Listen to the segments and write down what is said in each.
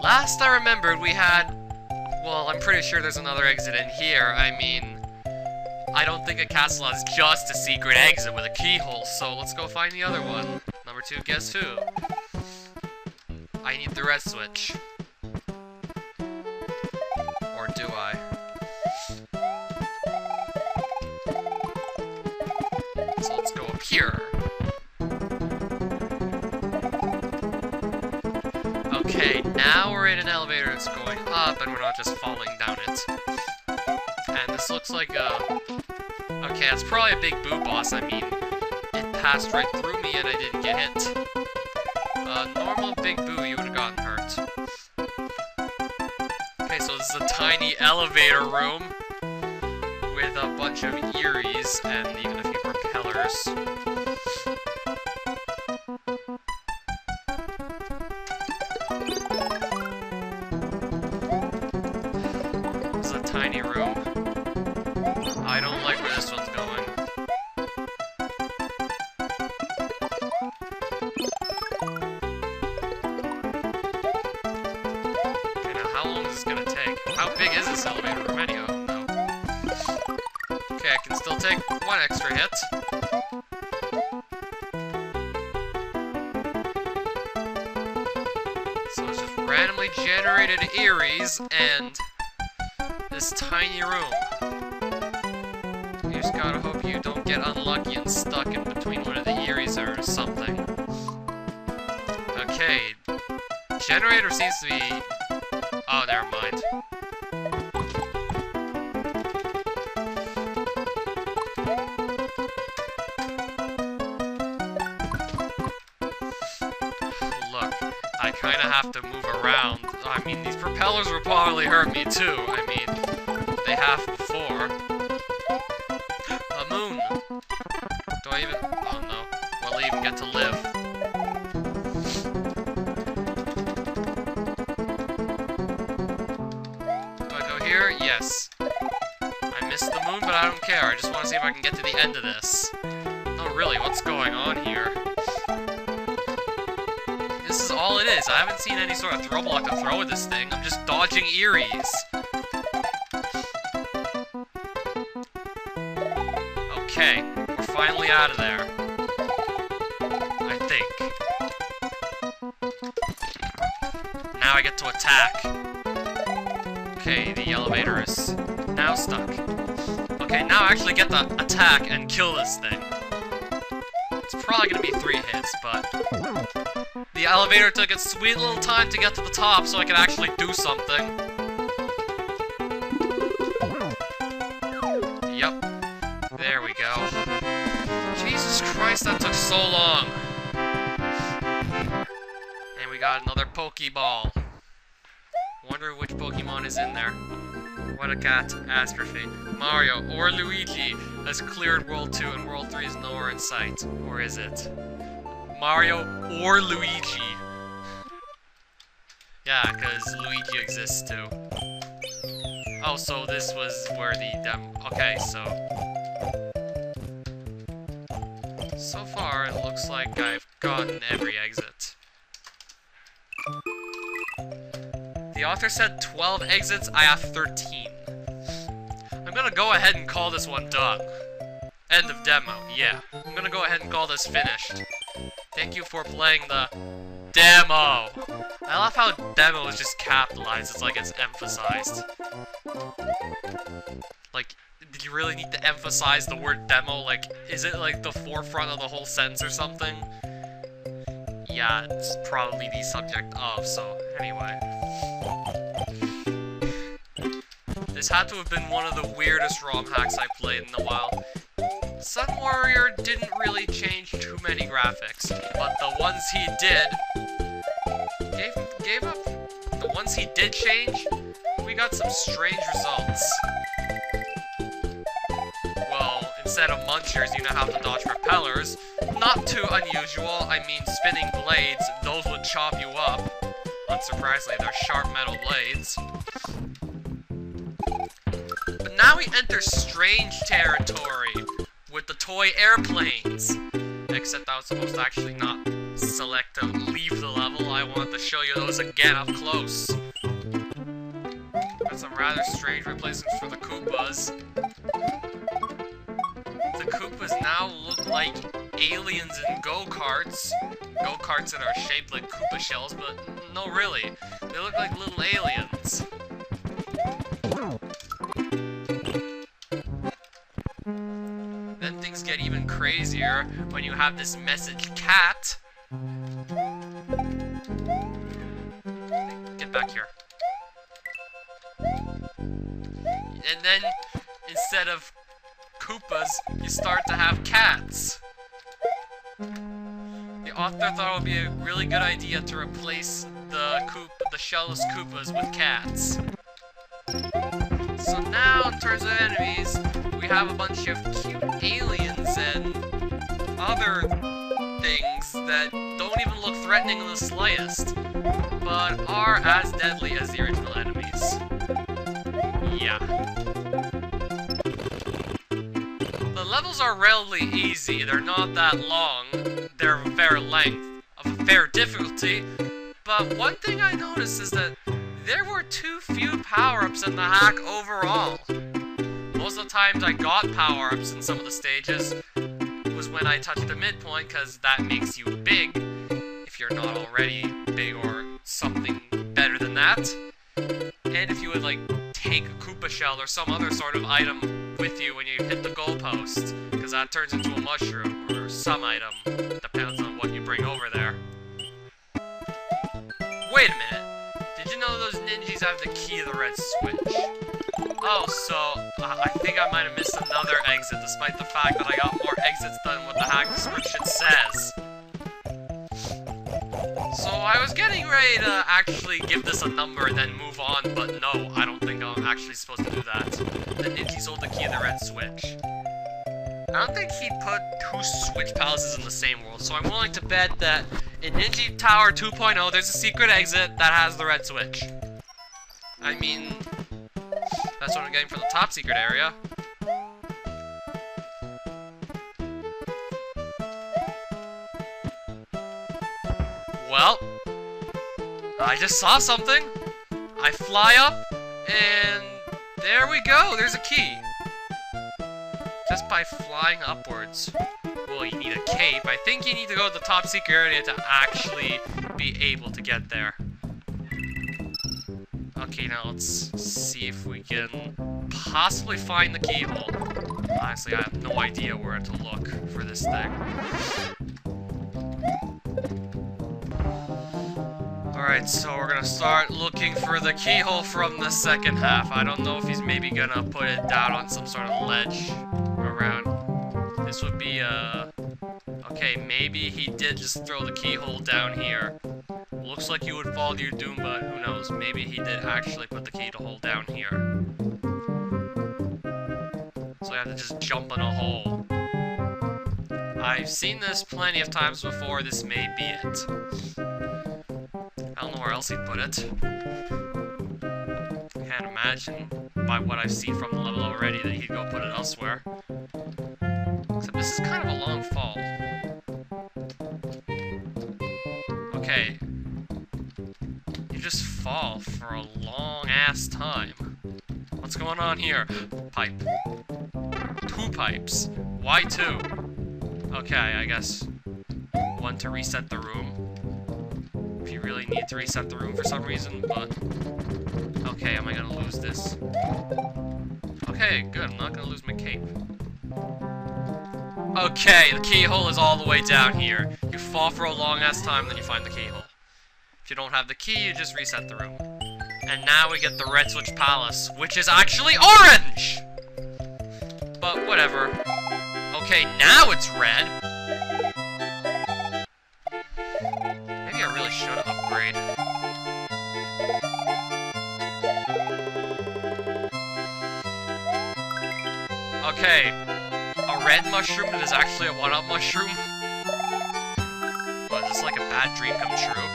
Last I remembered, we had... Well, I'm pretty sure there's another exit in here. I mean, I don't think a castle has just a secret exit with a keyhole, so let's go find the other one. Number 2, guess who? I need the red switch. Or do I? So let's go up here. Okay, now we're in an elevator that's going up, and we're not just falling down it. And this looks like a... Okay, it's probably a big boo boss. I mean, it passed right through me and I didn't get hit. Normal big boo, you would have gotten hurt. Okay, so this is a tiny elevator room with a bunch of Eries and even a few propellers. This is a tiny room. I don't like where this one's going. Okay, now how long is this gonna take? How big is this elevator room anyway? No. Okay, I can still take one extra hit. So it's just randomly generated Eries and this tiny room. You just gotta hope you don't get unlucky and stuck in between one of the Eries or something. Okay. Generator seems to be... Oh, never mind. Look, I kinda have to move around. I mean, these propellers will probably hurt me too. I mean, they have before. A moon! Do I even... Oh no. Will I even get to live? Do I go here? Yes. I missed the moon, but I don't care. I just want to see if I can get to the end of this. Oh, really? What's going on here? This is all it is. I haven't seen any sort of throw block to throw with this thing. I'm just dodging Eries. Okay, we're finally out of there. I think. Now I get to attack. Okay, the elevator is now stuck. Okay, now I actually get to attack and kill this thing. It's probably gonna be 3 hits, but... The elevator took its sweet little time to get to the top so I could actually do something. Yep. There we go. Jesus Christ, that took so long. And we got another Pokeball. Wonder which Pokemon is in there. What a catastrophe. Mario or Luigi has cleared World 2 and World 3 is nowhere in sight. Or is it? Mario or Luigi? Yeah, because Luigi exists too. Oh, so this was where the okay, so... So far, it looks like I've gotten every exit. The author said 12 exits, I have 13. I'm gonna go ahead and call this one done. End of demo, yeah. I'm gonna go ahead and call this finished. Thank you for playing the demo! I love how demo is just capitalized, it's like it's emphasized. Like, did you really need to emphasize the word demo? Like, is it like the forefront of the whole sentence or something? Yeah, it's probably the subject of, so anyway. This had to have been one of the weirdest ROM hacks I've played in a while. Sun Warrior didn't really change too many graphics, but the ones he did gave up. The ones he did change, we got some strange results. Well, instead of munchers, you now have to dodge repellers. Not too unusual. I mean, spinning blades, those would chop you up. Unsurprisingly, they're sharp metal blades. But now we enter strange territory with the toy airplanes. Except I was supposed to actually not select to leave the level, I want to show you those again up close. Got some rather strange replacements for the Koopas. The Koopas now look like aliens in go-karts. Go-karts that are shaped like Koopa shells, but no really. They look like little aliens. Then things get even crazier when you have this message cat. Get back here. And then, instead of Koopas, you start to have cats. The author thought it would be a really good idea to replace the shellless Koopas with cats. So now, in terms of enemies, we have a bunch of cute aliens and other things that don't even look threatening in the slightest, but are as deadly as the original enemies. Yeah. The levels are relatively easy, they're not that long, they're of a fair length, of a fair difficulty, but one thing I noticed is that there were too few power-ups in the hack overall. Most of the times I got power-ups in some of the stages was when I touched the midpoint, because that makes you big, if you're not already big or something better than that. And if you would, like, take a Koopa shell or some other sort of item with you when you hit the goalpost, because that turns into a mushroom, or some item, depends on what you bring over there. Wait a minute. Did you know those ninjas have the key to the red switch? Oh, so, I think I might have missed another exit, despite the fact that I got more exits than what the hack description says. So I was getting ready to actually give this a number and then move on, but no, I don't think I'm actually supposed to do that. The ninjas hold the key to the red switch. I don't think he'd put two switch palaces in the same world, so I'm willing to bet that in Ninja Tower 2.0, there's a secret exit that has the red switch. I mean, that's what I'm getting for the top secret area. Well, I just saw something. I fly up, and there we go, there's a key. Just by flying upwards. Well, you need a cape. I think you need to go to the top secret area to actually be able to get there. Okay, now let's see if we can possibly find the keyhole. Honestly, I have no idea where to look for this thing. Alright, so we're gonna start looking for the keyhole from the second half. I don't know if he's maybe gonna put it down on some sort of ledge around. This would be, okay, maybe he did just throw the keyhole down here. Looks like you would fall to your doom, but who knows? Maybe he did actually put the keyhole down here. So I have to just jump in a hole. I've seen this plenty of times before, this may be it. I don't know where else he'd put it. Can't imagine, by what I've seen from the level already, that he'd go put it elsewhere. Except this is kind of a long fall. Okay. You just fall for a long-ass time. What's going on here? Pipe. 2 pipes. Why 2? Okay, I guess 1 to reset the room. If you really need to reset the room for some reason, but... Okay, am I gonna lose this? Okay, good, I'm not gonna lose my cape. Okay, the keyhole is all the way down here. You fall for a long-ass time, then you find the keyhole. If you don't have the key, you just reset the room. And now we get the Red Switch Palace, which is actually orange! But whatever. Okay, now it's red. Maybe I really should upgrade. Okay. A red mushroom that is actually a 1-up mushroom? What, is this like a bad dream come true?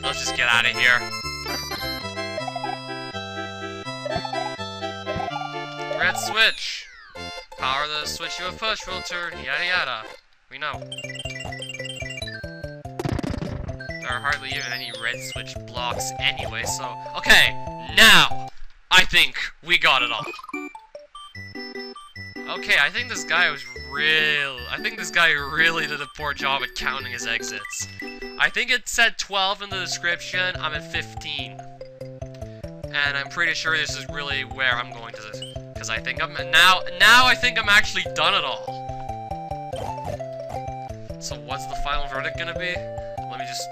Let's just get out of here. red switch. Power the switch to a push filter, yada yada. We know. There are hardly even any red switch blocks anyway, so... Okay, now! I think we got it all. Okay, I think this guy really did a poor job at counting his exits. I think it said 12 in the description, I'm at 15. And I'm pretty sure this is really where I'm going to... Because I think I'm... Now I think I'm actually done it all. So what's the final verdict gonna be? Let me just...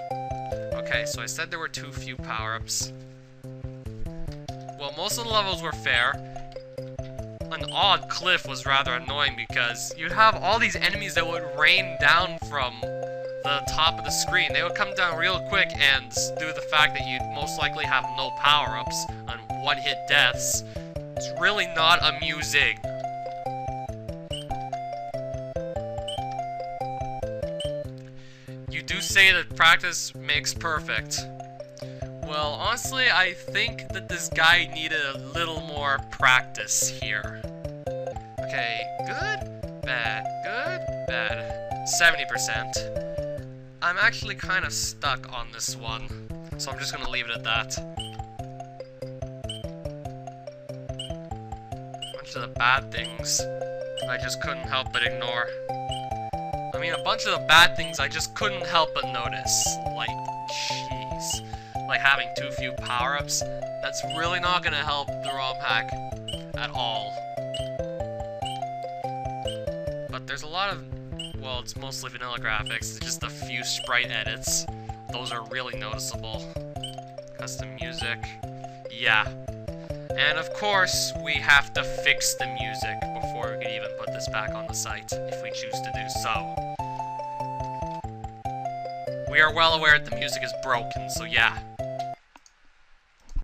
Okay, so I said there were too few power-ups. Well, most of the levels were fair. An odd cliff was rather annoying because you'd have all these enemies that would rain down from the top of the screen. They would come down real quick, and due to the fact that you'd most likely have no power-ups and one-hit deaths, it's really not amusing. You do say that practice makes perfect. Well, honestly, I think that this guy needed a little more practice here. Okay, good, bad, 70%. I'm actually kind of stuck on this one, so I'm just gonna leave it at that. A bunch of the bad things I just couldn't help but ignore. I mean, a bunch of the bad things I just couldn't help but notice. Like, jeez. Like having too few power-ups, that's really not gonna help the Romhack at all. But there's a lot of, well, it's mostly vanilla graphics, it's just a few sprite edits. Those are really noticeable. Custom music, yeah. And of course, we have to fix the music before we can even put this back on the site, if we choose to do so. We are well aware that the music is broken, so yeah.